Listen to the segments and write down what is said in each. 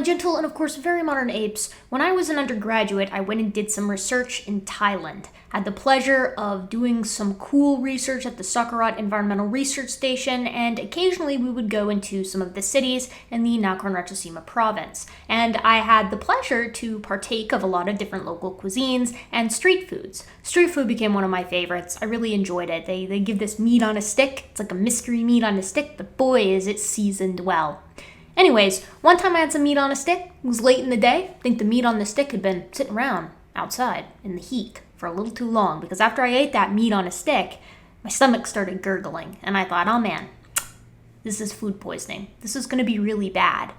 my gentle and of course very modern apes, when I was an undergraduate, I went and did some research in Thailand. Had the pleasure of doing some cool research at the Sakharat Environmental Research Station, and occasionally we would go into some of the cities in the Nakhon Ratchasima province. And I had the pleasure to partake of a lot of different local cuisines and street foods. Street food became one of my favorites. I really enjoyed it. They give this meat on a stick. It's like a mystery meat on a stick, but boy is it seasoned well. Anyways, one time I had some meat on a stick. It was late in the day. I think the meat on the stick had been sitting around outside in the heat for a little too long, because after I ate that meat on a stick, my stomach started gurgling, and I thought, oh man, this is food poisoning. This is going to be really bad.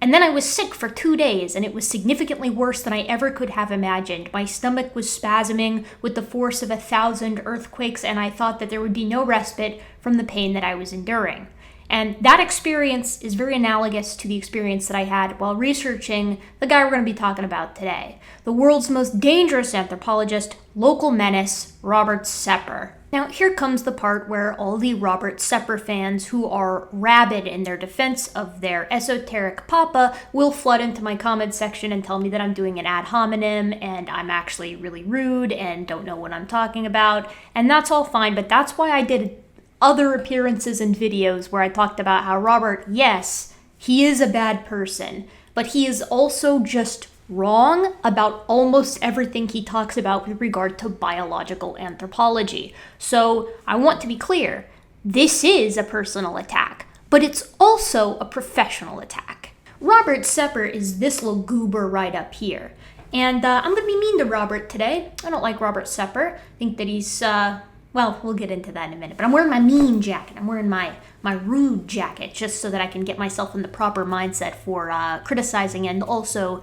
And then I was sick for 2 days, and it was significantly worse than I ever could have imagined. My stomach was spasming with the force of 1,000 earthquakes, and I thought that there would be no respite from the pain that I was enduring. And that experience is very analogous to the experience that I had while researching the guy we're going to be talking about today, the world's most dangerous anthropologist, local menace, Robert Sepehr. Now, here comes the part where all the Robert Sepehr fans who are rabid in their defense of their esoteric papa will flood into my comment section and tell me that I'm doing an ad hominem and I'm actually really rude and don't know what I'm talking about. And that's all fine, but that's why I did other appearances and videos where I talked about how Robert, yes, he is a bad person, but he is also just wrong about almost everything he talks about with regard to biological anthropology. So I want to be clear, this is a personal attack, but it's also a professional attack. Robert Sepehr is this little goober right up here. And I'm going to be mean to Robert today. I don't like Robert Sepehr. I think that he's, well, we'll get into that in a minute. But I'm wearing my mean jacket. I'm wearing my rude jacket just so that I can get myself in the proper mindset for criticizing and also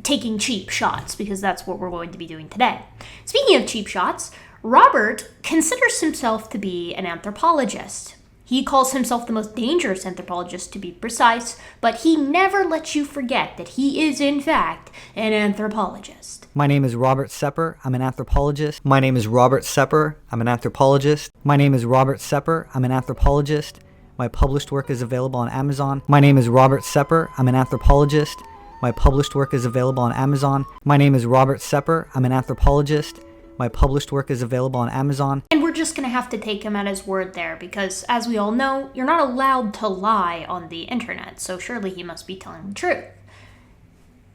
taking cheap shots, because that's what we're going to be doing today. Speaking of cheap shots, Robert considers himself to be an anthropologist. He calls himself the most dangerous anthropologist, to be precise, but he never lets you forget that he is, in fact, an anthropologist. My name is Robert Sepehr. I'm an anthropologist. My name is Robert Sepehr. I'm an anthropologist. My name is Robert Sepehr. I'm an anthropologist. My published work is available on Amazon. My name is Robert Sepehr. I'm an anthropologist. My published work is available on Amazon. My name is Robert Sepehr. I'm an anthropologist. My published work is available on Amazon. And we're just going to have to take him at his word there because, as we all know, you're not allowed to lie on the internet, so surely he must be telling the truth.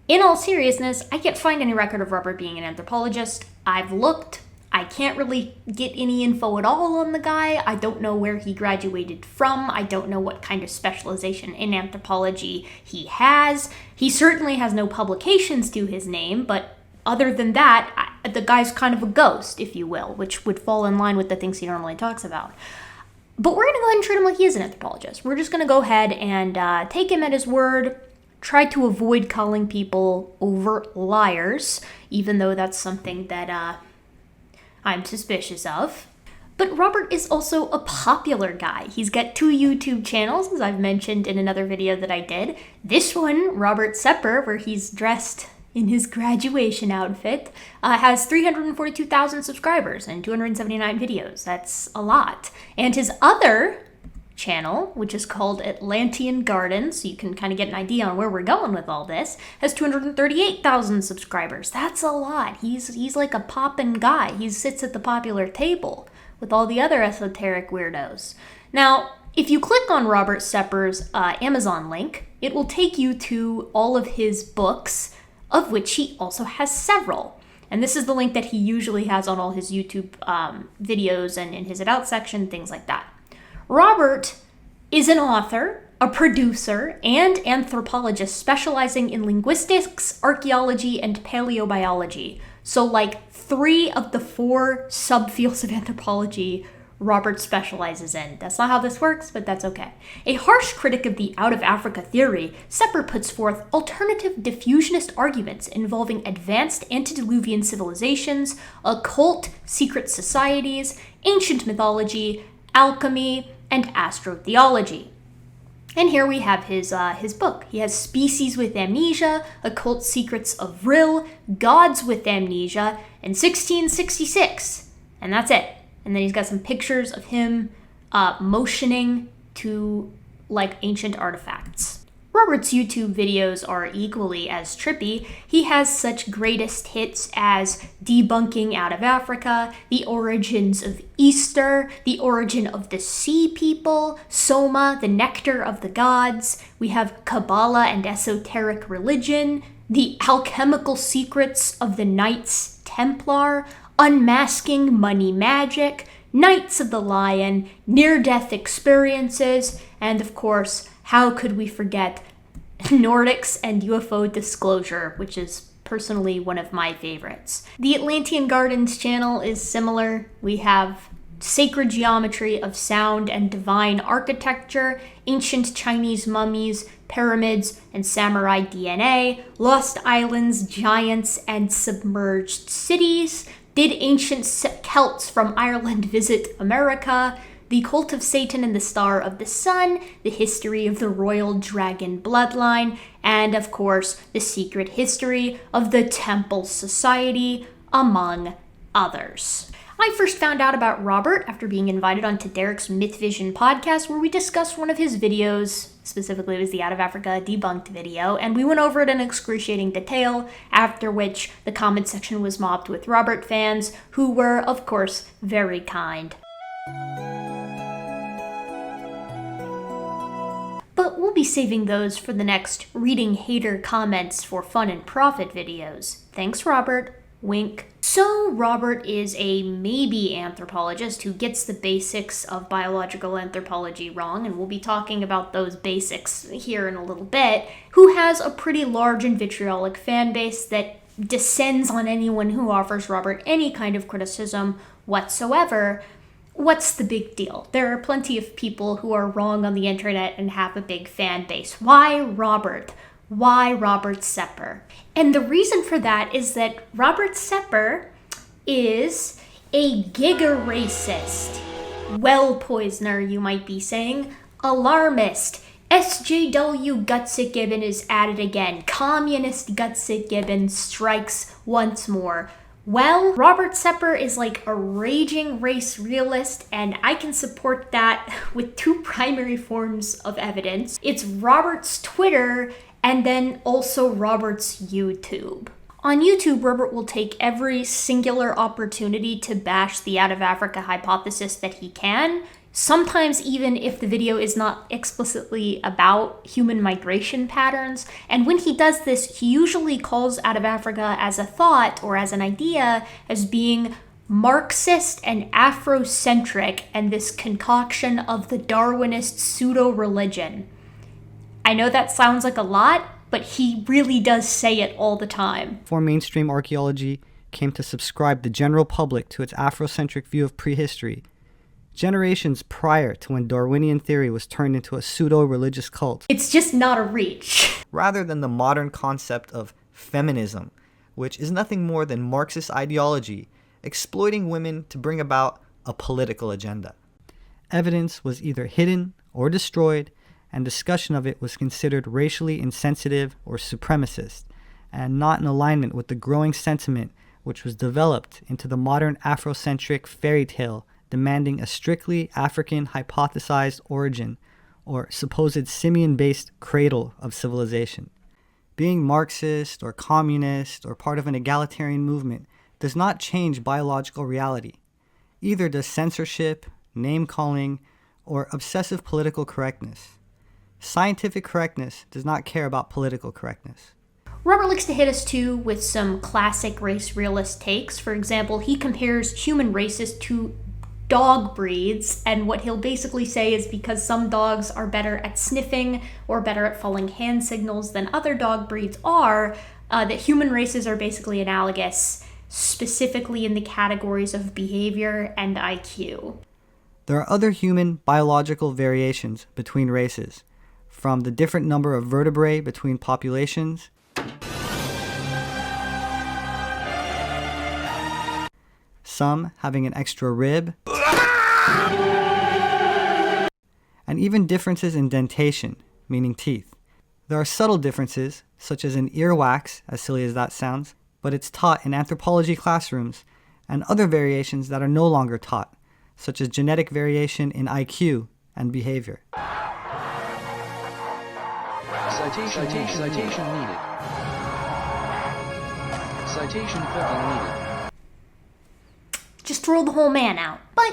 In all seriousness, I can't find any record of Robert being an anthropologist. I've looked. I can't really get any info at all on the guy. I don't know where he graduated from. I don't know what kind of specialization in anthropology he has. He certainly has no publications to his name, but other than that, the guy's kind of a ghost, if you will, which would fall in line with the things he normally talks about. But we're going to go ahead and treat him like he is an anthropologist. We're just going to go ahead and take him at his word, try to avoid calling people overt liars, even though that's something that I'm suspicious of. But Robert is also a popular guy. He's got 2 YouTube channels, as I've mentioned in another video that I did. This one, Robert Sepehr, where he's dressed in his graduation outfit, has 342,000 subscribers and 279 videos. That's a lot. And his other channel, which is called Atlantean Gardens, so you can kind of get an idea on where we're going with all this, has 238,000 subscribers. That's a lot. He's like a poppin' guy. He sits at the popular table with all the other esoteric weirdos. Now, if you click on Robert Sepehr's Amazon link, it will take you to all of his books, of which he also has several. And this is the link that he usually has on all his YouTube videos and in his About section, things like that. Robert is an author, a producer, and anthropologist specializing in linguistics, archaeology, and paleobiology. So like 3 of the 4 subfields of anthropology Robert specializes in. That's not how this works, but that's okay. A harsh critic of the out-of-Africa theory, Sepehr puts forth alternative diffusionist arguments involving advanced antediluvian civilizations, occult secret societies, ancient mythology, alchemy, and astrotheology. And here we have his book. He has Species with Amnesia, Occult Secrets of Vril, Gods with Amnesia, and 1666. And that's it. And then he's got some pictures of him motioning to like ancient artifacts. Robert's YouTube videos are equally as trippy. He has such greatest hits as Debunking Out of Africa, The Origins of Easter, The Origin of the Sea People, Soma, The Nectar of the Gods. We have Kabbalah and Esoteric Religion, The Alchemical Secrets of the Knights Templar, Unmasking Money Magic, Knights of the Lion, Near-Death Experiences, and of course, how could we forget Nordics and UFO Disclosure, which is personally one of my favorites. The Atlantean Gardens channel is similar. We have Sacred Geometry of Sound and Divine Architecture, Ancient Chinese Mummies, Pyramids and Samurai DNA, Lost Islands, Giants and Submerged Cities, Did Ancient Celts from Ireland Visit America?, The Cult of Satan and the Star of the Sun, The History of the Royal Dragon Bloodline, and of course, The Secret History of the Temple Society, among others. I first found out about Robert after being invited onto Derek's Myth Vision podcast, where we discussed one of his videos. Specifically, it was the Out of Africa Debunked video, and we went over it in excruciating detail, after which the comment section was mobbed with Robert fans, who were, of course, very kind. But we'll be saving those for the next Reading Hater Comments for Fun and Profit videos. Thanks, Robert. Wink. So, Robert is a maybe anthropologist who gets the basics of biological anthropology wrong, and we'll be talking about those basics here in a little bit, who has a pretty large and vitriolic fan base that descends on anyone who offers Robert any kind of criticism whatsoever. What's the big deal? There are plenty of people who are wrong on the internet and have a big fan base. Why Robert? Why Robert Sepehr? And the reason for that is that Robert Sepehr is a giga-racist. Well poisoner, you might be saying. Alarmist. SJW Gutsick Gibbon is at it again. Communist Gutsick Gibbon strikes once more. Well, Robert Sepehr is like a raging race realist, and I can support that with two primary forms of evidence. It's Robert's Twitter, and then also Robert's YouTube. On YouTube, Robert will take every singular opportunity to bash the Out of Africa hypothesis that he can, sometimes even if the video is not explicitly about human migration patterns. And when he does this, he usually calls Out of Africa as a thought or as an idea as being Marxist and Afrocentric and this concoction of the Darwinist pseudo-religion. I know that sounds like a lot, but he really does say it all the time. Before mainstream archaeology came to subscribe the general public to its Afrocentric view of prehistory, generations prior to when Darwinian theory was turned into a pseudo-religious cult. It's just not a reach. Rather than the modern concept of feminism, which is nothing more than Marxist ideology exploiting women to bring about a political agenda. Evidence was either hidden or destroyed, and discussion of it was considered racially insensitive or supremacist, and not in alignment with the growing sentiment which was developed into the modern Afrocentric fairy tale demanding a strictly African hypothesized origin or supposed simian-based cradle of civilization. Being Marxist or communist or part of an egalitarian movement does not change biological reality. Either does censorship, name-calling, or obsessive political correctness. Scientific correctness does not care about political correctness. Robert likes to hit us too with some classic race realist takes. For example, he compares human races to dog breeds, and what he'll basically say is because some dogs are better at sniffing or better at following hand signals than other dog breeds are, that human races are basically analogous, specifically in the categories of behavior and IQ. There are other human biological variations between races, from the different number of vertebrae between populations, some having an extra rib, and even differences in dentation, meaning teeth. There are subtle differences, such as in earwax, as silly as that sounds, but it's taught in anthropology classrooms, and other variations that are no longer taught, such as genetic variation in IQ and behavior. Citation needed. Citation fucking needed. Just throw the whole man out. But,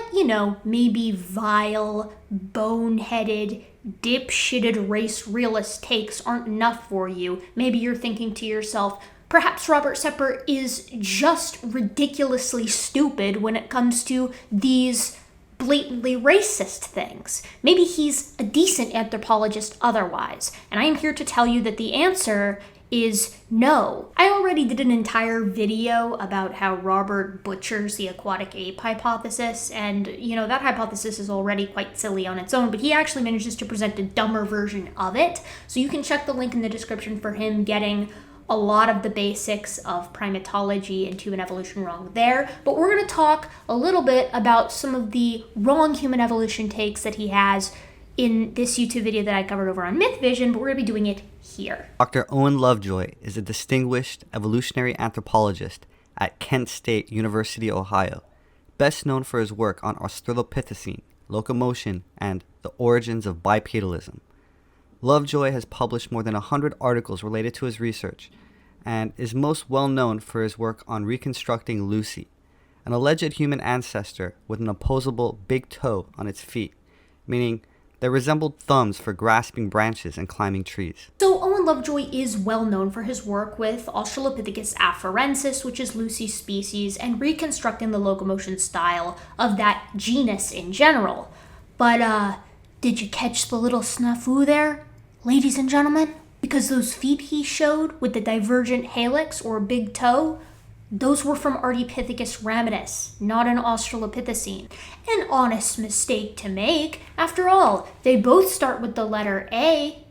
maybe vile, boneheaded, dipshitted race realist takes aren't enough for you. Maybe you're thinking to yourself, perhaps Robert Sepehr is just ridiculously stupid when it comes to these blatantly racist things. Maybe he's a decent anthropologist otherwise. And I am here to tell you that the answer is no. I already did an entire video about how Robert butchers the aquatic ape hypothesis, and that hypothesis is already quite silly on its own, but he actually manages to present a dumber version of it. So you can check the link in the description for him getting a lot of the basics of primatology and human evolution wrong there. But we're going to talk a little bit about some of the wrong human evolution takes that he has in this YouTube video that I covered over on Myth Vision, but we're going to be doing it here. Dr. Owen Lovejoy is a distinguished evolutionary anthropologist at Kent State University, Ohio, best known for his work on Australopithecine, locomotion, and the origins of bipedalism. Lovejoy has published more than 100 articles related to his research and is most well known for his work on reconstructing Lucy, an alleged human ancestor with an opposable big toe on its feet, meaning they resembled thumbs for grasping branches and climbing trees. So Owen Lovejoy is well known for his work with Australopithecus afarensis, which is Lucy's species, and reconstructing the locomotion style of that genus in general. But, did you catch the little snafu there, ladies and gentlemen? Because those feet he showed with the divergent halix or big toe, those were from Ardipithecus ramidus, not an Australopithecine. An honest mistake to make. After all, they both start with the letter A.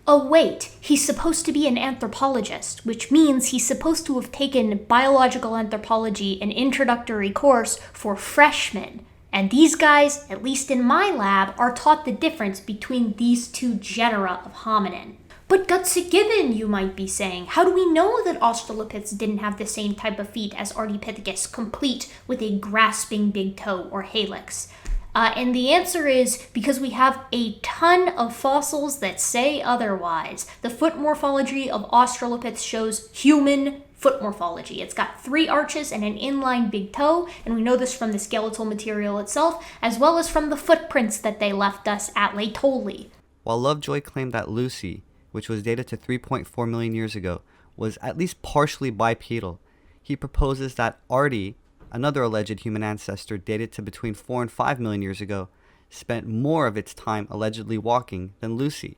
Oh wait, he's supposed to be an anthropologist, which means he's supposed to have taken biological anthropology, an introductory course for freshmen. And these guys, at least in my lab, are taught the difference between these two genera of hominin. But gutsickgibbon, you might be saying. How do we know that Australopiths didn't have the same type of feet as Ardipithecus, complete with a grasping big toe or halix? And the answer is because we have a ton of fossils that say otherwise. The foot morphology of Australopiths shows human foot morphology. It's got 3 arches and an inline big toe, and we know this from the skeletal material itself, as well as from the footprints that they left us at Laetoli. While Lovejoy claimed that Lucy, which was dated to 3.4 million years ago, was at least partially bipedal, he proposes that Ardi, another alleged human ancestor dated to between 4 and 5 million years ago, spent more of its time allegedly walking than Lucy,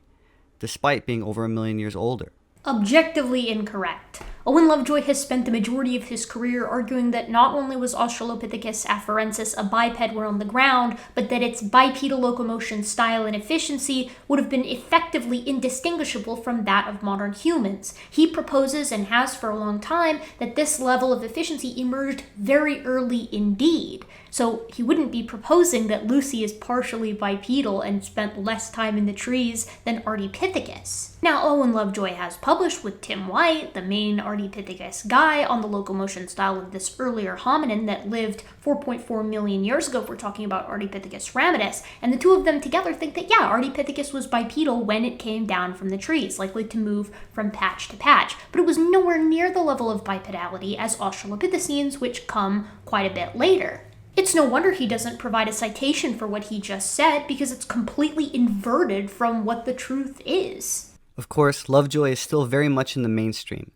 despite being over 1 million years older. Objectively incorrect. Owen Lovejoy has spent the majority of his career arguing that not only was Australopithecus afarensis a biped when on the ground, but that its bipedal locomotion style and efficiency would have been effectively indistinguishable from that of modern humans. He proposes, and has for a long time, that this level of efficiency emerged very early indeed. So he wouldn't be proposing that Lucy is partially bipedal and spent less time in the trees than Ardipithecus. Now, Owen Lovejoy has published with Tim White, the main Ardipithecus guy, on the locomotion style of this earlier hominin that lived 4.4 million years ago if we're talking about Ardipithecus ramidus, and the two of them together think that, yeah, Ardipithecus was bipedal when it came down from the trees, likely to move from patch to patch, but it was nowhere near the level of bipedality as Australopithecines, which come quite a bit later. It's no wonder he doesn't provide a citation for what he just said, because it's completely inverted from what the truth is. Of course, Lovejoy is still very much in the mainstream,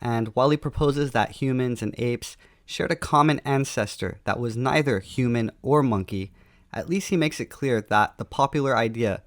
and while he proposes that humans and apes shared a common ancestor that was neither human or monkey, at least he makes it clear that the popular idea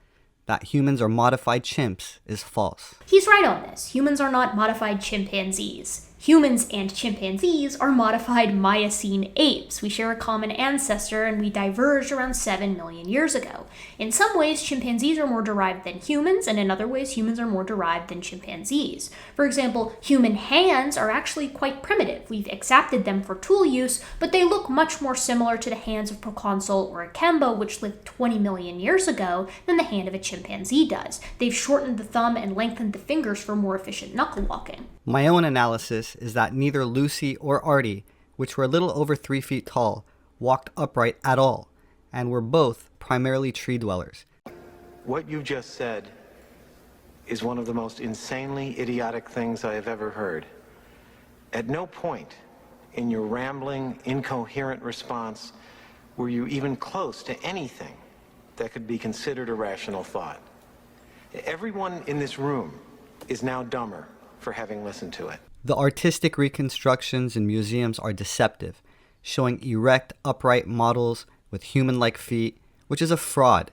that humans are modified chimps is false. He's right on this. Humans are not modified chimpanzees. Humans and chimpanzees are modified Miocene apes. We share a common ancestor, and we diverged around 7 million years ago. In some ways, chimpanzees are more derived than humans, and in other ways, humans are more derived than chimpanzees. For example, human hands are actually quite primitive. We've accepted them for tool use, but they look much more similar to the hands of Proconsul or Akembo, which lived 20 million years ago, than the hand of a chimpanzee does. They've shortened the thumb and lengthened the fingers for more efficient knuckle walking. My own analysis is that neither Lucy or Artie, which were a little over 3 feet tall, walked upright at all, and were both primarily tree dwellers. What you just said is one of the most insanely idiotic things I have ever heard. At no point in your rambling, incoherent response were you even close to anything that could be considered a rational thought. Everyone in this room is now dumber for having listened to it. The artistic reconstructions in museums are deceptive, showing erect, upright models with human-like feet, which is a fraud.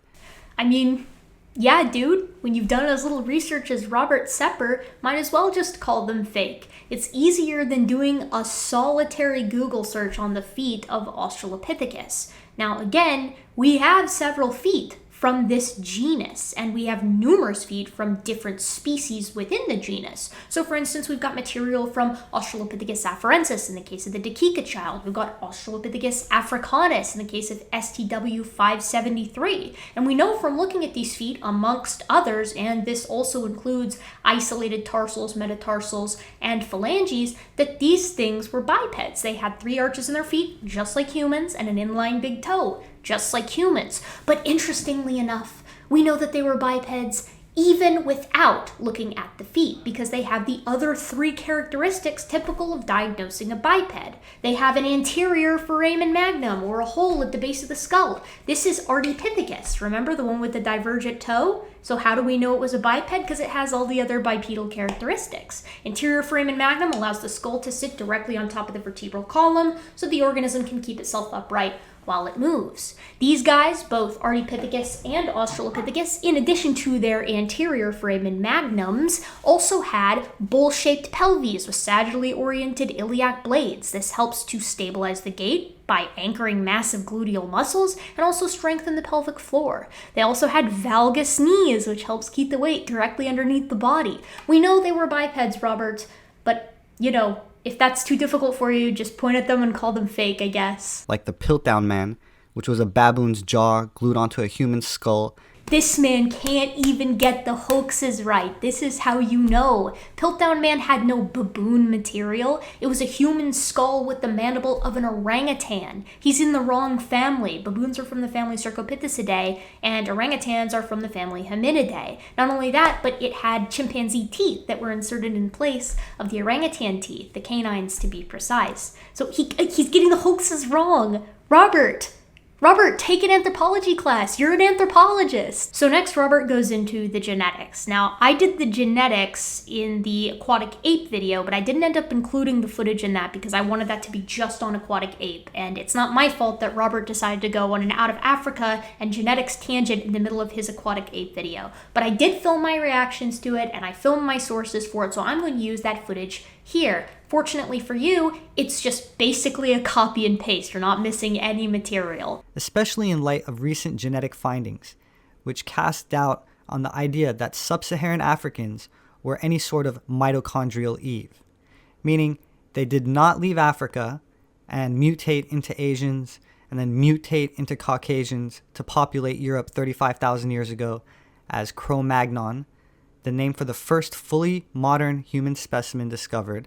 I mean, yeah, dude, when you've done as little research as Robert Sepehr, might as well just call them fake. It's easier than doing a solitary Google search on the feet of Australopithecus. Now, again, we have several feet from this genus, and we have numerous feet from different species within the genus. So for instance, we've got material from Australopithecus afarensis in the case of the Dakika child. We've got Australopithecus africanus in the case of STW 573. And we know from looking at these feet, amongst others, and this also includes isolated tarsals, metatarsals, and phalanges, that these things were bipeds. They had 3 arches in their feet, just like humans, and an inline big toe, just like humans. But interestingly enough, we know that they were bipeds even without looking at the feet, because they have the other 3 characteristics typical of diagnosing a biped. They have an anterior foramen magnum, or a hole at the base of the skull. This is Ardipithecus, remember the one with the divergent toe? So how do we know it was a biped? Because it has all the other bipedal characteristics. Anterior foramen magnum allows the skull to sit directly on top of the vertebral column, so the organism can keep itself upright while it moves. These guys, both Ardipithecus and Australopithecus, in addition to their anterior foramen magnums, also had bowl-shaped pelvises with sagittally oriented iliac blades. This helps to stabilize the gait by anchoring massive gluteal muscles and also strengthen the pelvic floor. They also had valgus knees, which helps keep the weight directly underneath the body. We know they were bipeds, Robert, but, you know, if that's too difficult for you, just point at them and call them fake, I guess. Like the Piltdown Man, which was a baboon's jaw glued onto a human skull. This man can't even get the hoaxes right. This is how you know. Piltdown Man had no baboon material. It was a human skull with the mandible of an orangutan. He's in the wrong family. Baboons are from the family Cercopithecidae, and orangutans are from the family Hominidae. Not only that, but it had chimpanzee teeth that were inserted in place of the orangutan teeth, the canines to be precise. So he's getting the hoaxes wrong. Robert, take an anthropology class. You're an anthropologist. So next, Robert goes into the genetics. Now, I did the genetics in the aquatic ape video, but I didn't end up including the footage in that because I wanted that to be just on aquatic ape. And it's not my fault that Robert decided to go on an out of Africa and genetics tangent in the middle of his aquatic ape video. But I did film my reactions to it, and I filmed my sources for it, so I'm going to use that footage here. Fortunately for you, it's just basically a copy and paste. You're not missing any material. Especially in light of recent genetic findings, which cast doubt on the idea that sub-Saharan Africans were any sort of mitochondrial Eve, meaning they did not leave Africa and mutate into Asians and then mutate into Caucasians to populate Europe 35,000 years ago as Cro-Magnon, the name for the first fully modern human specimen discovered,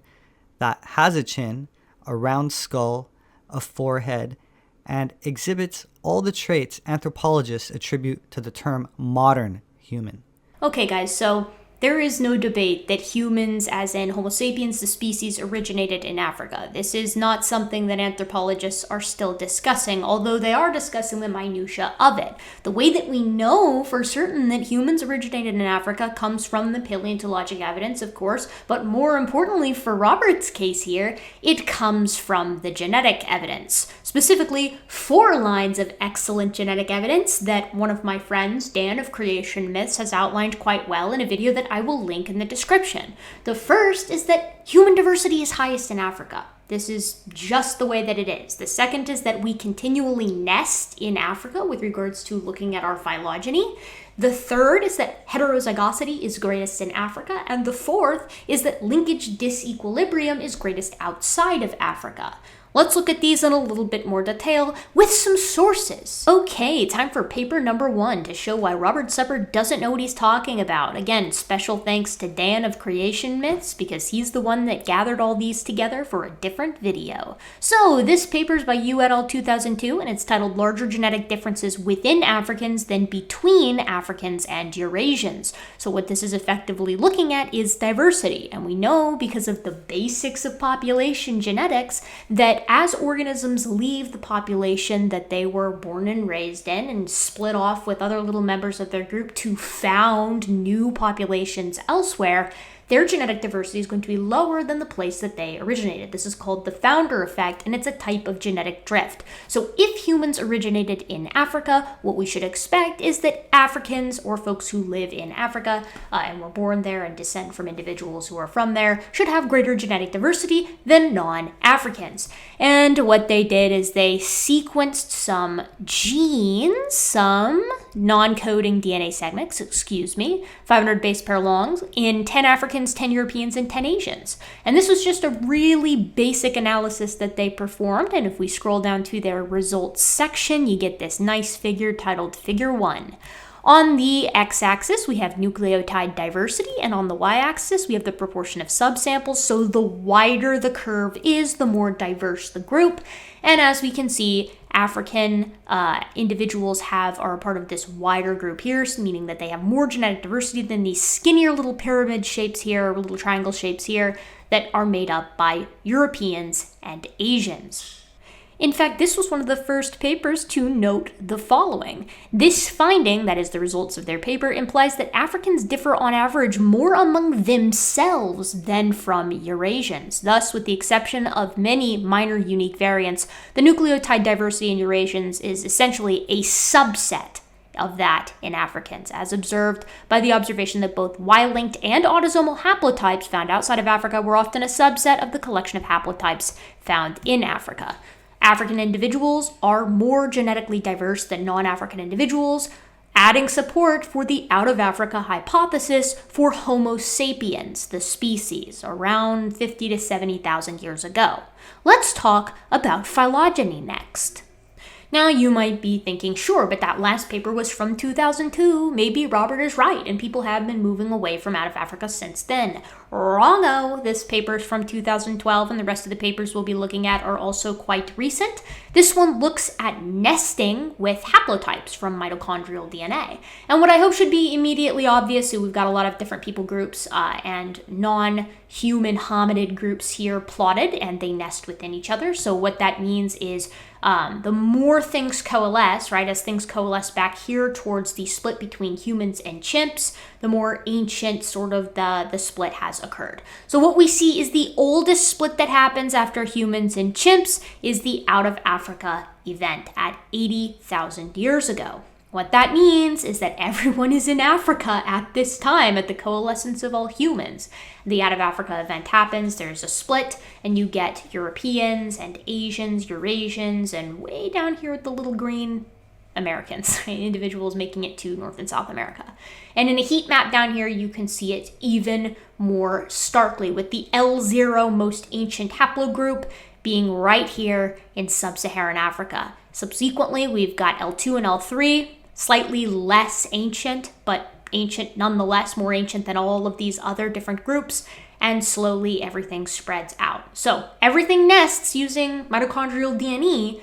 that has a chin, a round skull, a forehead, and exhibits all the traits anthropologists attribute to the term modern human. Okay guys, so there is no debate that humans, as in Homo sapiens, the species, originated in Africa. This is not something that anthropologists are still discussing, although they are discussing the minutiae of it. The way that we know for certain that humans originated in Africa comes from the paleontologic evidence, of course, but more importantly for Robert's case here, it comes from the genetic evidence. Specifically, 4 lines of excellent genetic evidence that one of my friends, Dan of Creation Myths, has outlined quite well in a video that I will link in the description. The first is that human diversity is highest in Africa. This is just the way that it is. The second is that we continually nest in Africa with regards to looking at our phylogeny. The third is that heterozygosity is greatest in Africa. And the fourth is that linkage disequilibrium is greatest outside of Africa. Let's look at these in a little bit more detail with some sources. Okay, time for paper number 1 to show why Robert Sepehr doesn't know what he's talking about. Again, special thanks to Dan of Creation Myths because he's the one that gathered all these together for a different video. So this paper is by Yu et al. 2002 and it's titled Larger Genetic Differences Within Africans Than Between Africans and Eurasians. So what this is effectively looking at is diversity, and we know because of the basics of population genetics that as organisms leave the population that they were born and raised in and split off with other little members of their group to found new populations elsewhere, their genetic diversity is going to be lower than the place that they originated. This is called the founder effect, and it's a type of genetic drift. So if humans originated in Africa, what we should expect is that Africans, or folks who live in Africa and were born there and descend from individuals who are from there, should have greater genetic diversity than non-Africans. And what they did is they sequenced some genes, some non-coding DNA segments, 500 base pair longs, in 10 Africans, 10 Europeans, and 10 Asians. And this was just a really basic analysis that they performed, and if we scroll down to their results section, you get this nice figure titled Figure 1. On the x-axis, we have nucleotide diversity, and on the y-axis, we have the proportion of subsamples. So the wider the curve is, the more diverse the group. And as we can see, African individuals are a part of this wider group here, meaning that they have more genetic diversity than these skinnier little pyramid shapes here, or little triangle shapes here, that are made up by Europeans and Asians. In fact, this was one of the first papers to note the following. This finding, that is the results of their paper, implies that Africans differ on average more among themselves than from Eurasians. Thus, with the exception of many minor unique variants, the nucleotide diversity in Eurasians is essentially a subset of that in Africans, as observed by the observation that both Y-linked and autosomal haplotypes found outside of Africa were often a subset of the collection of haplotypes found in Africa. African individuals are more genetically diverse than non-African individuals, adding support for the out-of-Africa hypothesis for Homo sapiens, the species, around 50 to 70,000 years ago. Let's talk about phylogeny next. Now, you might be thinking, sure, but that last paper was from 2002. Maybe Robert is right, and people have been moving away from out of Africa since then. Wrong-o. This paper is from 2012, and the rest of the papers we'll be looking at are also quite recent. This one looks at nesting with haplotypes from mitochondrial DNA. And what I hope should be immediately obvious, so we've got a lot of different people groups and non-human hominid groups here plotted, and they nest within each other. So what that means is the more things coalesce, right, as things coalesce back here towards the split between humans and chimps, the more ancient sort of the split has occurred. So what we see is the oldest split that happens after humans and chimps is the out of Africa event at 80,000 years ago. What that means is that everyone is in Africa at this time, at the coalescence of all humans. The out of Africa event happens, there's a split, and you get Europeans and Asians, Eurasians, and way down here with the little green, Americans, right? Individuals making it to North and South America. And in a heat map down here, you can see it even more starkly with the L0 most ancient haplogroup being right here in sub-Saharan Africa. Subsequently, we've got L2 and L3, slightly less ancient, but ancient nonetheless, more ancient than all of these other different groups, and slowly everything spreads out. So everything nests using mitochondrial mitochondrial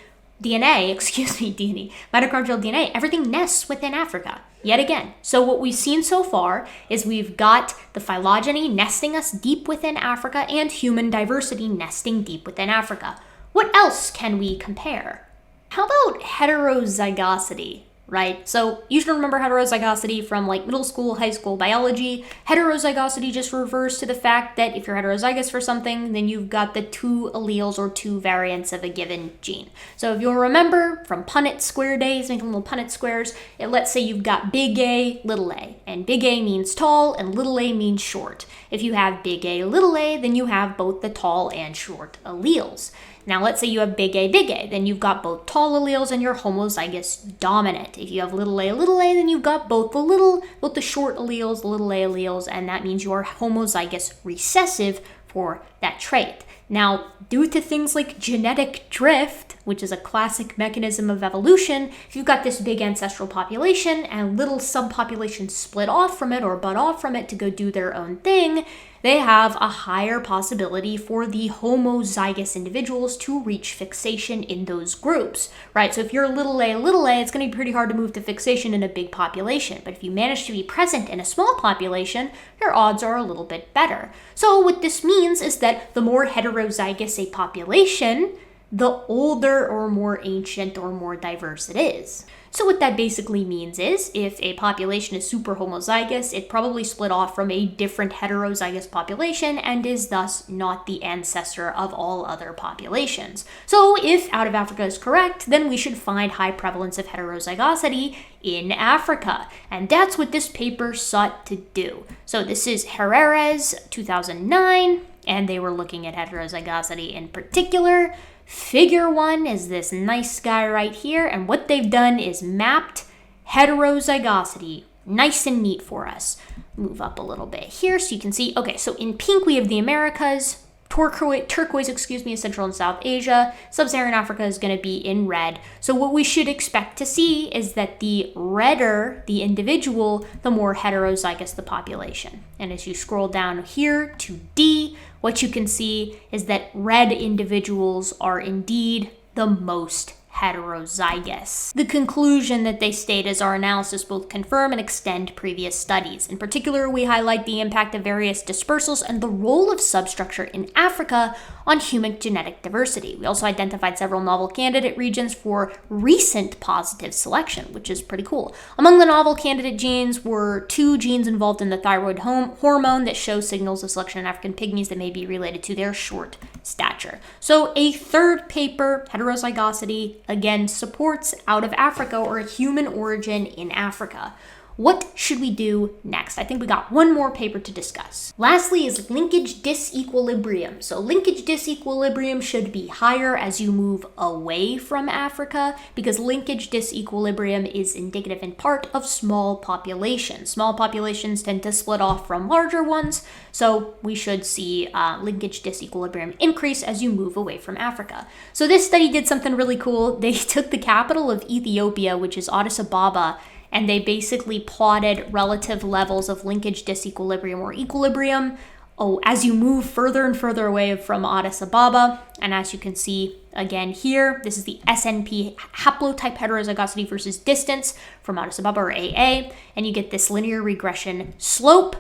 DNA, everything nests within Africa, yet again. So what we've seen so far is we've got the phylogeny nesting us deep within Africa and human diversity nesting deep within Africa. What else can we compare? How about heterozygosity? Right? So you should remember heterozygosity from like middle school, high school biology. Heterozygosity just refers to the fact that if you're heterozygous for something, then you've got the two alleles or two variants of a given gene. So if you'll remember from Punnett square days, making little Punnett squares, let's say you've got big A, little a, and big A means tall and little a means short. If you have big A, little a, then you have both the tall and short alleles. Now, let's say you have big A, then you've got both tall alleles and you're homozygous dominant. If you have little a, then you've got both the short alleles, the little a alleles, and that means you are homozygous recessive for that trait. Now, due to things like genetic drift, which is a classic mechanism of evolution, if you've got this big ancestral population and little subpopulations split off from it or butt off from it to go do their own thing, they have a higher possibility for the homozygous individuals to reach fixation in those groups, right? So if you're little a, it's going to be pretty hard to move to fixation in a big population. But if you manage to be present in a small population, your odds are a little bit better. So what this means is that the more heterozygous a population, the older or more ancient or more diverse it is. So what that basically means is if a population is super homozygous, it probably split off from a different heterozygous population and is thus not the ancestor of all other populations. So if out of Africa is correct, then we should find high prevalence of heterozygosity in Africa. And that's what this paper sought to do. So this is Herrera's 2009, and they were looking at heterozygosity in particular. Figure 1 is this nice guy right here, and what they've done is mapped heterozygosity nice and neat for us. Move up a little bit here so you can see. Okay, so in pink we have the Americas, turquoise, is Central and South Asia, Sub-Saharan Africa is going to be in red. So what we should expect to see is that the redder the individual, the more heterozygous the population. And as you scroll down here to D, what you can see is that red individuals are indeed the most heterozygous. The conclusion that they state is our analysis both confirm and extend previous studies. In particular, we highlight the impact of various dispersals and the role of substructure in Africa on human genetic diversity. We also identified several novel candidate regions for recent positive selection, which is pretty cool. Among the novel candidate genes were 2 genes involved in the thyroid hormone that show signals of selection in African pygmies that may be related to their short stature. So a third paper, heterozygosity, again supports out of Africa or a human origin in Africa. What should we do next? I think we got one more paper to discuss. Lastly is linkage disequilibrium. So linkage disequilibrium should be higher as you move away from Africa because linkage disequilibrium is indicative in part of small populations. Small populations tend to split off from larger ones, so we should see linkage disequilibrium increase as you move away from Africa. So this study did something really cool. They took the capital of Ethiopia, which is Addis Ababa, and they basically plotted relative levels of linkage disequilibrium or equilibrium as you move further and further away from Addis Ababa. And as you can see again here, this is the SNP haplotype heterozygosity versus distance from Addis Ababa or AA, and you get this linear regression slope.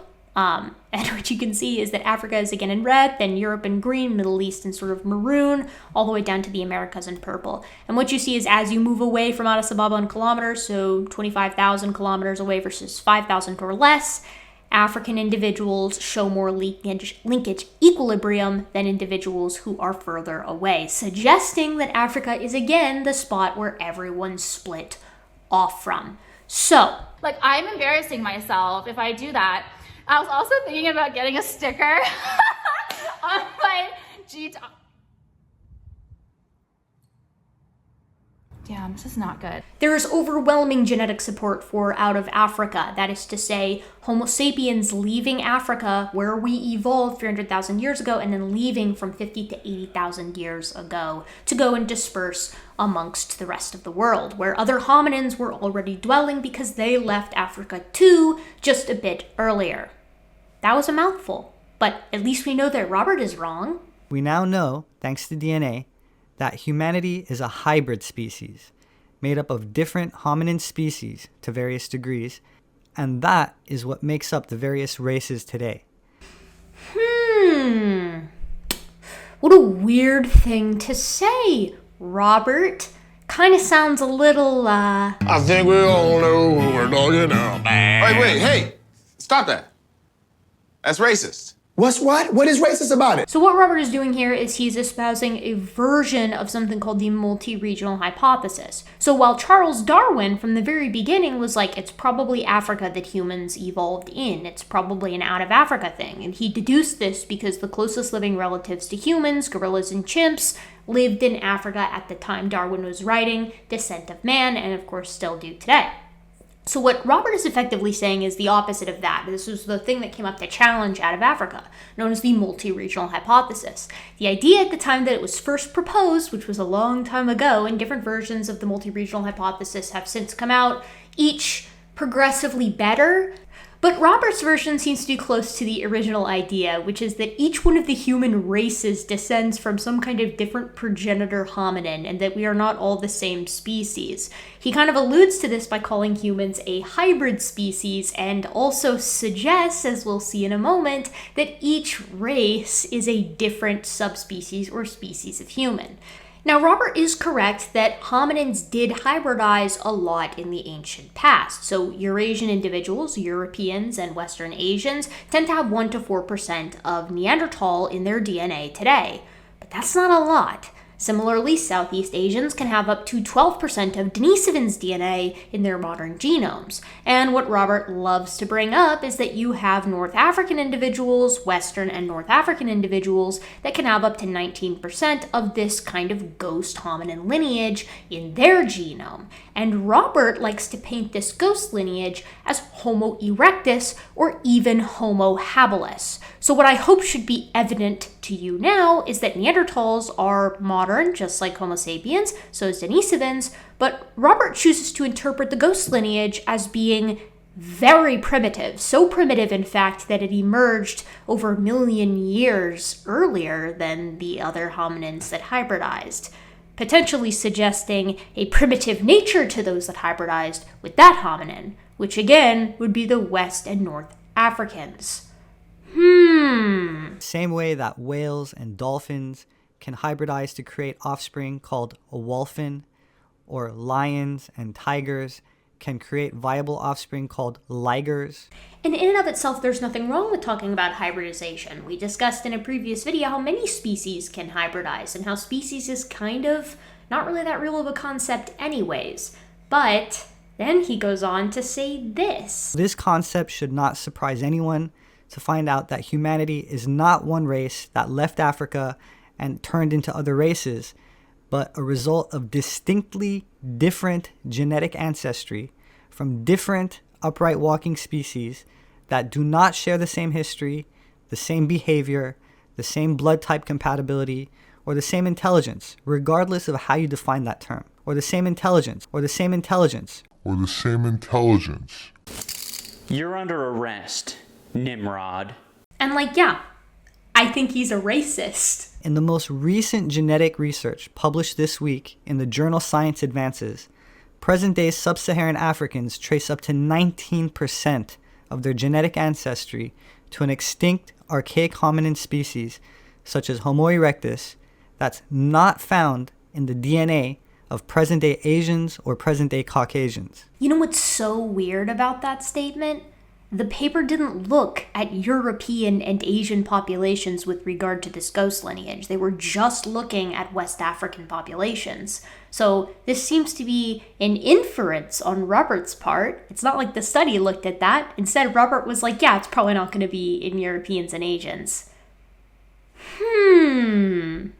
And what you can see is that Africa is again in red, then Europe in green, Middle East in sort of maroon, all the way down to the Americas in purple. And what you see is as you move away from Addis Ababa in kilometers, so 25,000 kilometers away versus 5,000 or less, African individuals show more linkage equilibrium than individuals who are further away, suggesting that Africa is again the spot where everyone's split off from. So, like, I'm embarrassing myself if I do that. I was also thinking about getting a sticker on my G-top. Damn, this is not good. There is overwhelming genetic support for out of Africa. That is to say, Homo sapiens leaving Africa, where we evolved 300,000 years ago, and then leaving from 50 to 80,000 years ago to go and disperse amongst the rest of the world, where other hominins were already dwelling because they left Africa too just a bit earlier. That was a mouthful, but at least we know that Robert is wrong. We now know, thanks to DNA, that humanity is a hybrid species, made up of different hominin species to various degrees, and that is what makes up the various races today. What a weird thing to say, Robert. Kind of sounds a little, I think we all know who we're talking about. Wait, hey, stop that. That's racist. What? What is racist about it? So what Robert is doing here is he's espousing a version of something called the multi-regional hypothesis. So while Charles Darwin from the very beginning was like, it's probably Africa that humans evolved in, it's probably an out of Africa thing, and he deduced this because the closest living relatives to humans, gorillas and chimps, lived in Africa at the time Darwin was writing Descent of Man, and of course still do today. So what Robert is effectively saying is the opposite of that. This was the thing that came up to challenge out of Africa, known as the multi-regional hypothesis. The idea at the time that it was first proposed, which was a long time ago, and different versions of the multi-regional hypothesis have since come out, each progressively better. But Robert's version seems to be close to the original idea, which is that each one of the human races descends from some kind of different progenitor hominin, and that we are not all the same species. He kind of alludes to this by calling humans a hybrid species, and also suggests, as we'll see in a moment, that each race is a different subspecies or species of human. Now, Robert is correct that hominins did hybridize a lot in the ancient past. So Eurasian individuals, Europeans and Western Asians, tend to have 1 to 4% of Neanderthal in their DNA today. But that's not a lot. Similarly, Southeast Asians can have up to 12% of Denisovan's DNA in their modern genomes. And what Robert loves to bring up is that you have North African individuals, Western and North African individuals, that can have up to 19% of this kind of ghost hominin lineage in their genome. And Robert likes to paint this ghost lineage as Homo erectus or even Homo habilis. So what I hope should be evident to you now is that Neanderthals are modern, just like Homo sapiens, so is Denisovans, but Robert chooses to interpret the ghost lineage as being very primitive, so primitive in fact that it emerged over 1 million years earlier than the other hominins that hybridized, potentially suggesting a primitive nature to those that hybridized with that hominin, which again would be the West and North Africans. Same way that whales and dolphins can hybridize to create offspring called a wolfen, or lions and tigers can create viable offspring called ligers. And in and of itself, there's nothing wrong with talking about hybridization. We discussed in a previous video how many species can hybridize and how species is kind of not really that real of a concept anyways. But then he goes on to say this. This concept should not surprise anyone to find out that humanity is not one race that left Africa and turned into other races, but a result of distinctly different genetic ancestry from different upright walking species that do not share the same history, the same behavior, the same blood type compatibility, or the same intelligence, regardless of how you define that term, or the same intelligence, or the same intelligence. You're under arrest, Nimrod. And yeah, I think he's a racist. In the most recent genetic research published this week in the journal Science Advances, present-day sub-Saharan Africans trace up to 19% of their genetic ancestry to an extinct archaic hominin species such as Homo erectus that's not found in the DNA of present-day Asians or present-day Caucasians. You know what's so weird about that statement? The paper didn't look at European and Asian populations with regard to this ghost lineage. They were just looking at West African populations. So this seems to be an inference on Robert's part. It's not like the study looked at that. Instead, Robert was like, yeah, it's probably not going to be in Europeans and Asians. The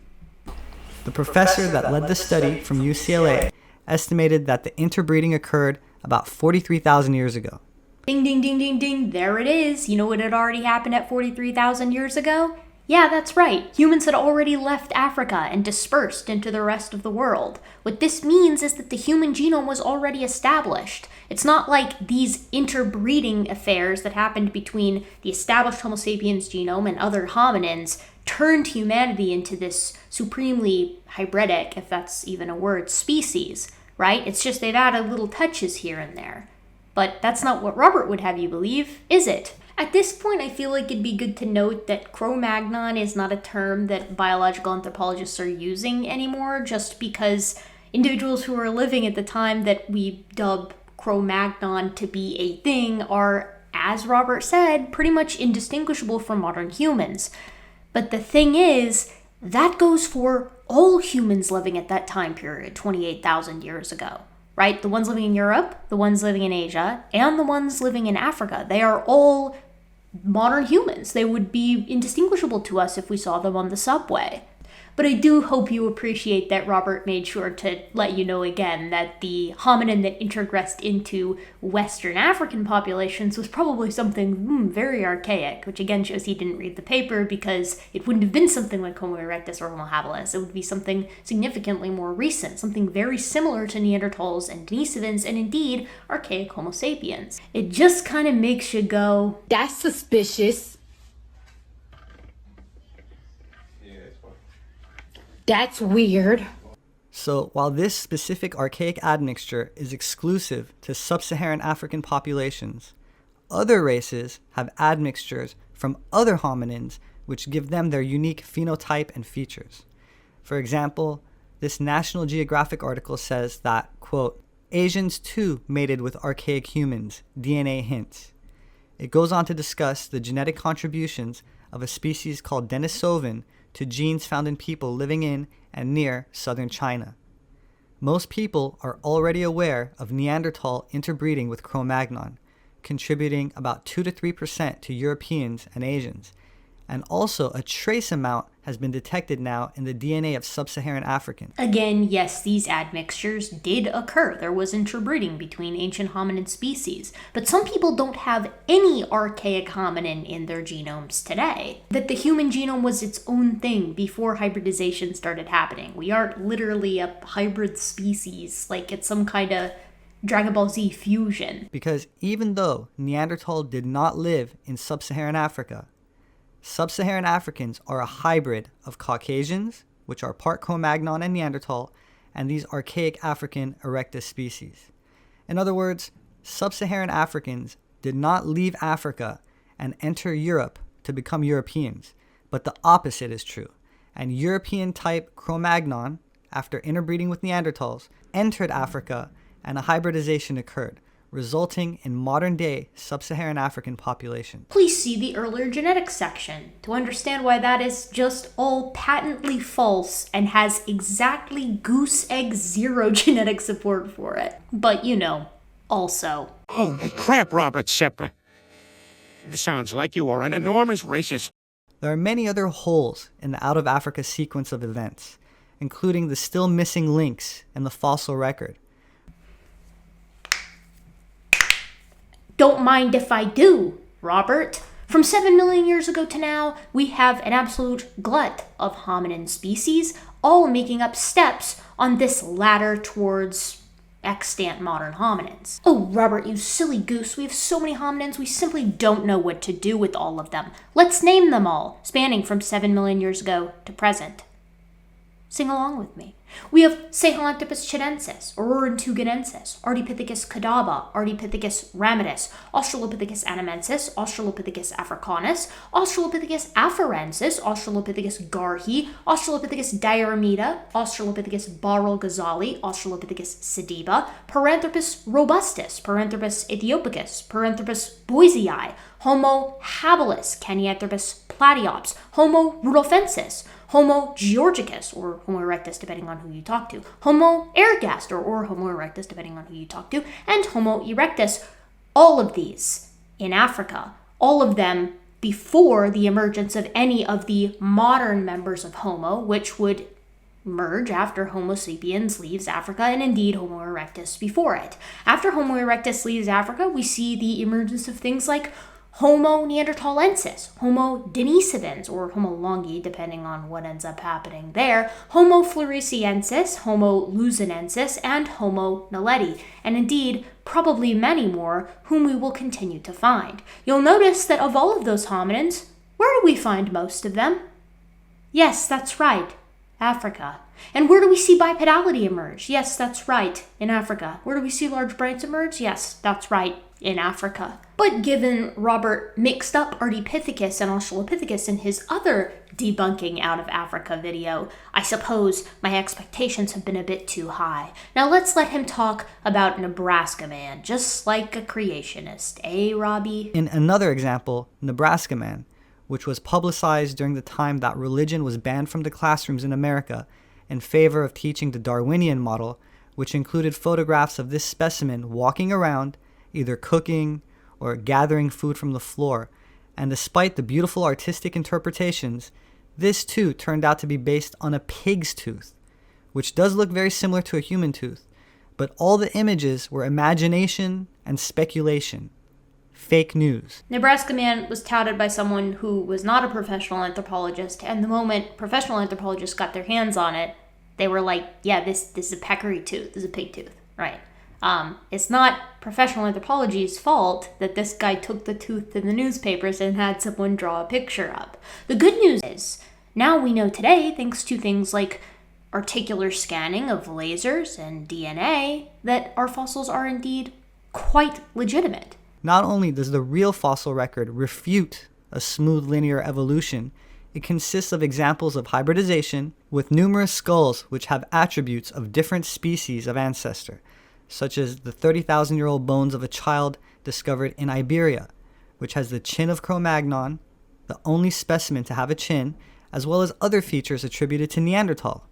professor that led the study from UCLA estimated that the interbreeding occurred about 43,000 years ago. Ding, ding, ding, ding, ding. There it is. You know what had already happened at 43,000 years ago? Yeah, that's right. Humans had already left Africa and dispersed into the rest of the world. What this means is that the human genome was already established. It's not like these interbreeding affairs that happened between the established Homo sapiens genome and other hominins turned humanity into this supremely hybridic, if that's even a word, species, right? It's just they've added little touches here and there. But that's not what Robert would have you believe, is it? At this point, I feel like it'd be good to note that Cro-Magnon is not a term that biological anthropologists are using anymore, just because individuals who were living at the time that we dub Cro-Magnon to be a thing are, as Robert said, pretty much indistinguishable from modern humans. But the thing is, that goes for all humans living at that time period, 28,000 years ago. Right? The ones living in Europe, the ones living in Asia, and the ones living in Africa. They are all modern humans. They would be indistinguishable to us if we saw them on the subway. But I do hope you appreciate that Robert made sure to let you know again that the hominin that introgressed into Western African populations was probably something very archaic, which again shows he didn't read the paper, because it wouldn't have been something like Homo erectus or Homo habilis. It would be something significantly more recent, something very similar to Neanderthals and Denisovans, and indeed archaic Homo sapiens. It just kind of makes you go, "That's suspicious. That's weird." So while this specific archaic admixture is exclusive to sub-Saharan African populations, other races have admixtures from other hominins which give them their unique phenotype and features. For example, this National Geographic article says that, quote, Asians too mated with archaic humans, DNA hints. It goes on to discuss the genetic contributions of a species called Denisovan to genes found in people living in and near southern China. Most people are already aware of Neanderthal interbreeding with Cro-Magnon, contributing about 2 to 3% to Europeans and Asians, and also a trace amount has been detected now in the DNA of sub-Saharan Africans. Again, yes, these admixtures did occur. There was interbreeding between ancient hominin species. But some people don't have any archaic hominin in their genomes today. That the human genome was its own thing before hybridization started happening. We aren't literally a hybrid species, like it's some kind of Dragon Ball Z fusion. Because even though Neanderthal did not live in sub-Saharan Africa, Sub-Saharan Africans are a hybrid of Caucasians, which are part Cro-Magnon and Neanderthal, and these archaic African erectus species. In other words, Sub-Saharan Africans did not leave Africa and enter Europe to become Europeans, but the opposite is true. And European-type Cro-Magnon, after interbreeding with Neanderthals, entered Africa and a hybridization occurred, resulting in modern-day sub-Saharan African population. Please see the earlier genetics section to understand why that is just all patently false and has exactly goose egg zero genetic support for it. But you know, also. Holy crap, Robert Sepehr. It sounds like you are an enormous racist. There are many other holes in the Out of Africa sequence of events, including the still missing links in the fossil record. Don't mind if I do, Robert. From 7 million years ago to now, we have an absolute glut of hominin species, all making up steps on this ladder towards extant modern hominins. Oh, Robert, you silly goose, we have so many hominins, we simply don't know what to do with all of them. Let's name them all, spanning from 7 million years ago to present. Sing along with me. We have Sahelanthropus chilensis, Aurorantuganensis, Ardipithecus cadaba, Ardipithecus ramidus, Australopithecus anamensis, Australopithecus africanus, Australopithecus afarensis, Australopithecus garhi, Australopithecus diarmida, Australopithecus barrel-ghazali, Australopithecus sediba, Paranthropus robustus, Paranthropus ethiopicus, Paranthropus boisei, Homo habilis, Canianthropus platyops, Homo rudolfensis, Homo georgicus, or Homo erectus, depending on who you talk to, Homo ergaster, or Homo erectus, depending on who you talk to, and Homo erectus. All of these in Africa, all of them before the emergence of any of the modern members of Homo, which would merge after Homo sapiens leaves Africa, and indeed Homo erectus before it. After Homo erectus leaves Africa, we see the emergence of things like Homo neanderthalensis, Homo denisovans, or Homo longi, depending on what ends up happening there, Homo floresiensis, Homo luzonensis, and Homo naledi, and indeed, probably many more, whom we will continue to find. You'll notice that of all of those hominins, where do we find most of them? Yes, that's right, Africa. And where do we see bipedality emerge? Yes, that's right, in Africa. Where do we see large brains emerge? Yes, that's right, in Africa. But given Robert mixed up Ardipithecus and Australopithecus in his other debunking out of Africa video, I suppose my expectations have been a bit too high. Now let's let him talk about Nebraska Man, just like a creationist, eh, Robbie? In another example, Nebraska Man, which was publicized during the time that religion was banned from the classrooms in America in favor of teaching the Darwinian model, which included photographs of this specimen walking around, either cooking or gathering food from the floor. And despite the beautiful artistic interpretations, This too turned out to be based on a pig's tooth, which does look very similar to a human tooth, but all the images were imagination and speculation. Fake news. Nebraska Man was touted by someone who was not a professional anthropologist, and the moment professional anthropologists got their hands on it, they were like, yeah, this is a peccary tooth, this is a pig tooth, right? It's not professional anthropology's fault that this guy took the tooth to the newspapers and had someone draw a picture up. The good news is, now we know today, thanks to things like articular scanning of lasers and DNA, that our fossils are indeed quite legitimate. Not only does the real fossil record refute a smooth linear evolution, it consists of examples of hybridization with numerous skulls which have attributes of different species of ancestor, such as the 30,000-year-old bones of a child discovered in Iberia, which has the chin of Cro-Magnon, the only specimen to have a chin, as well as other features attributed to Neanderthal.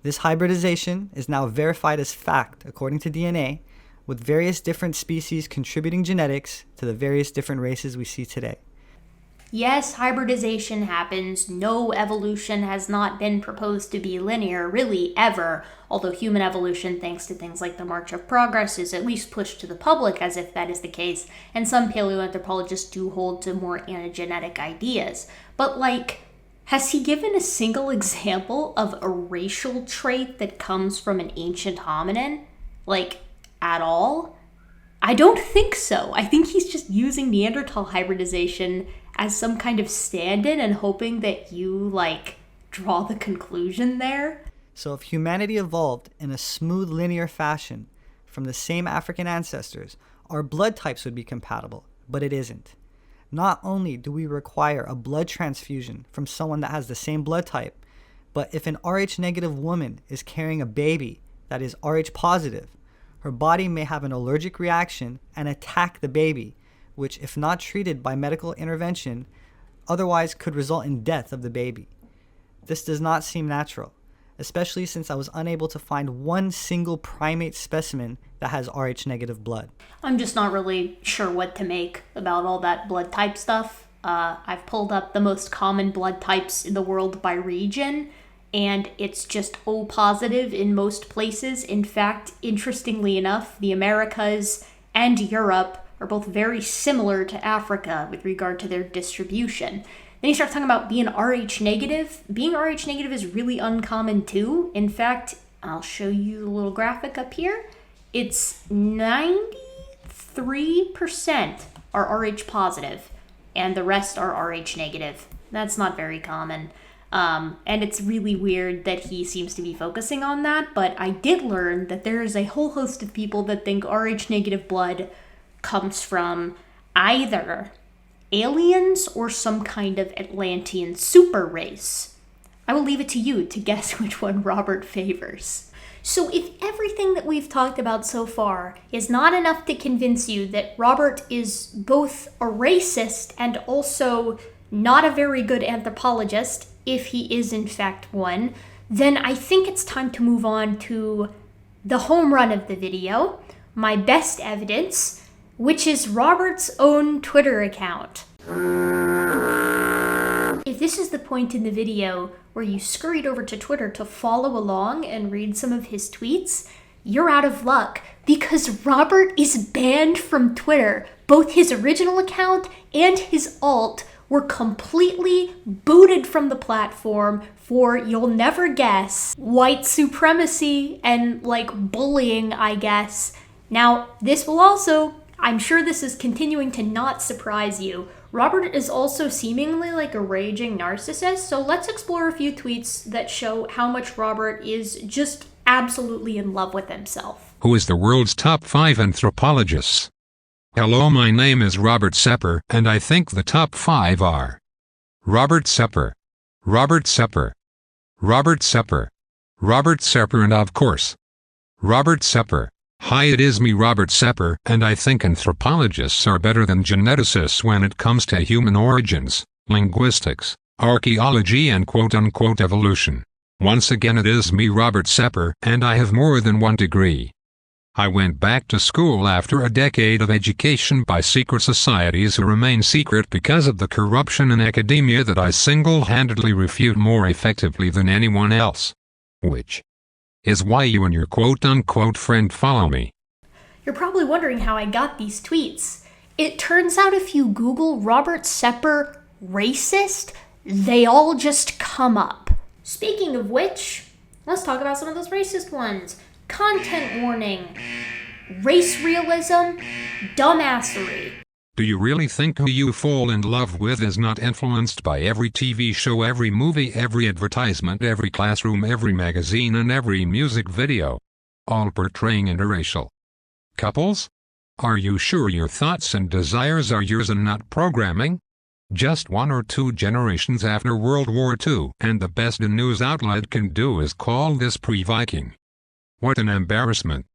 This hybridization is now verified as fact according to DNA, with various different species contributing genetics to the various different races we see today. Yes, hybridization happens. No evolution has not been proposed to be linear, really, ever, although human evolution, thanks to things like the March of Progress, is at least pushed to the public as if that is the case, and some paleoanthropologists do hold to more anagenetic ideas. But, has he given a single example of a racial trait that comes from an ancient hominin? At all? I don't think so. I think he's just using Neanderthal hybridization as some kind of stand-in and hoping that you, draw the conclusion there. So if humanity evolved in a smooth linear fashion from the same African ancestors, our blood types would be compatible, but it isn't. Not only do we require a blood transfusion from someone that has the same blood type, but if an Rh negative woman is carrying a baby that is Rh positive, her body may have an allergic reaction and attack the baby, which, if not treated by medical intervention, otherwise could result in death of the baby. This does not seem natural, especially since I was unable to find one single primate specimen that has Rh negative blood. I'm just not really sure what to make about all that blood type stuff. I've pulled up the most common blood types in the world by region, and it's just O positive in most places. In fact, interestingly enough, the Americas and Europe are both very similar to Africa with regard to their distribution. Then you start talking about being Rh negative. Being Rh negative is really uncommon too. In fact, I'll show you a little graphic up here. It's 93% are Rh positive, and the rest are Rh negative. That's not very common. And it's really weird that he seems to be focusing on that, but I did learn that there is a whole host of people that think Rh negative blood comes from either aliens or some kind of Atlantean super race. I will leave it to you to guess which one Robert favors. So if everything that we've talked about so far is not enough to convince you that Robert is both a racist and also not a very good anthropologist, if he is in fact one, then I think it's time to move on to the home run of the video, my best evidence, which is Robert's own Twitter account. If this is the point in the video where you scurried over to Twitter to follow along and read some of his tweets, you're out of luck, because Robert is banned from Twitter. Both his original account and his alt were completely booted from the platform for, you'll never guess, white supremacy and bullying, I guess. Now, this will also, I'm sure this is continuing to not surprise you. Robert is also seemingly like a raging narcissist, so let's explore a few tweets that show how much Robert is just absolutely in love with himself. Who is the world's top 5 anthropologists? Hello, my name is Robert Sepehr, and I think the top 5 are Robert Sepehr, Robert Sepehr, Robert Sepehr, Robert Sepehr, and of course, Robert Sepehr. Hi, it is me, Robert Sepehr, and I think anthropologists are better than geneticists when it comes to human origins, linguistics, archaeology, and quote-unquote evolution. Once again, it is me, Robert Sepehr, and I have more than 1 degree. I went back to school after a decade of education by secret societies who remain secret because of the corruption in academia that I single-handedly refute more effectively than anyone else. Which is why you and your quote-unquote friend follow me. You're probably wondering how I got these tweets. It turns out if you Google Robert Sepehr racist, they all just come up. Speaking of which, let's talk about some of those racist ones. Content warning, race realism, dumbassery. Do you really think who you fall in love with is not influenced by every TV show, every movie, every advertisement, every classroom, every magazine, and every music video, all portraying interracial couples? Are you sure your thoughts and desires are yours and not programming? Just 1 or 2 generations after World War II, and the best a news outlet can do is call this pre-Viking. What an embarrassment.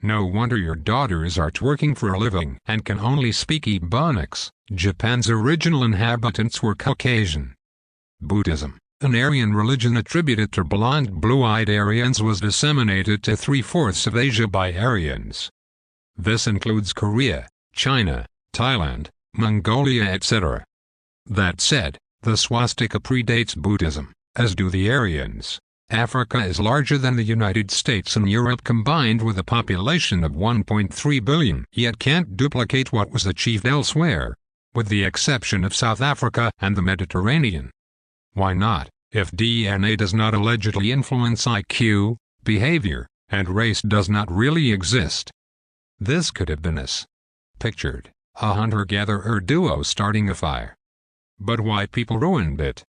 No wonder your daughters are twerking for a living and can only speak Ebonics. Japan's original inhabitants were Caucasian. Buddhism, an Aryan religion attributed to blonde, blue-eyed Aryans, was disseminated to 3/4 of Asia by Aryans. This includes Korea, China, Thailand, Mongolia, etc. That said, the swastika predates Buddhism, as do the Aryans. Africa is larger than the United States and Europe combined, with a population of 1.3 billion, yet can't duplicate what was achieved elsewhere, with the exception of South Africa and the Mediterranean. Why not, if DNA does not allegedly influence IQ, behavior, and race does not really exist? This could have been us. Pictured, a hunter-gatherer duo starting a fire. But white people ruined it.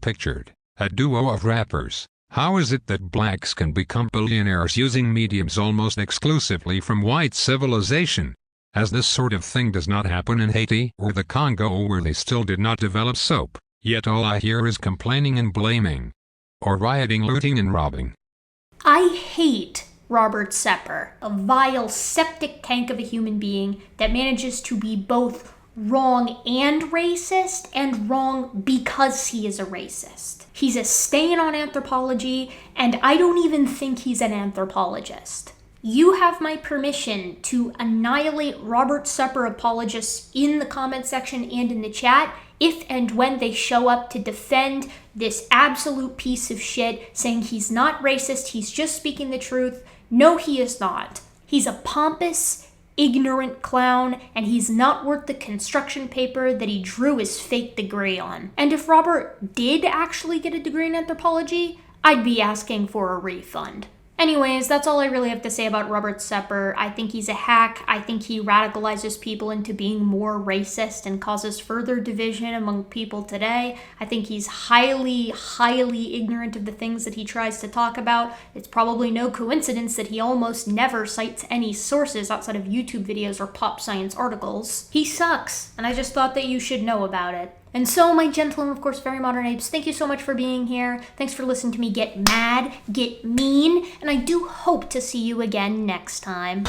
Pictured, a duo of rappers. How is it that blacks can become billionaires using mediums almost exclusively from white civilization, as this sort of thing does not happen in Haiti or the Congo, where they still did not develop soap, yet all I hear is complaining and blaming, or rioting, looting, and robbing? I hate Robert Sepehr, a vile septic tank of a human being that manages to be both wrong and racist, and wrong because he is a racist. He's a stain on anthropology, and I don't even think he's an anthropologist. You have my permission to annihilate Robert Sepehr apologists in the comment section and in the chat if and when they show up to defend this absolute piece of shit, saying he's not racist, he's just speaking the truth. No, he is not. He's a pompous, ignorant clown, and he's not worth the construction paper that he drew his fake degree on. And if Robert did actually get a degree in anthropology, I'd be asking for a refund. Anyways, that's all I really have to say about Robert Sepehr. I think he's a hack. I think he radicalizes people into being more racist and causes further division among people today. I think he's highly, highly ignorant of the things that he tries to talk about. It's probably no coincidence that he almost never cites any sources outside of YouTube videos or pop science articles. He sucks, and I just thought that you should know about it. And so, my gentle and of course very modern apes, thank you so much for being here. Thanks for listening to me get mad, get mean, and I do hope to see you again next time.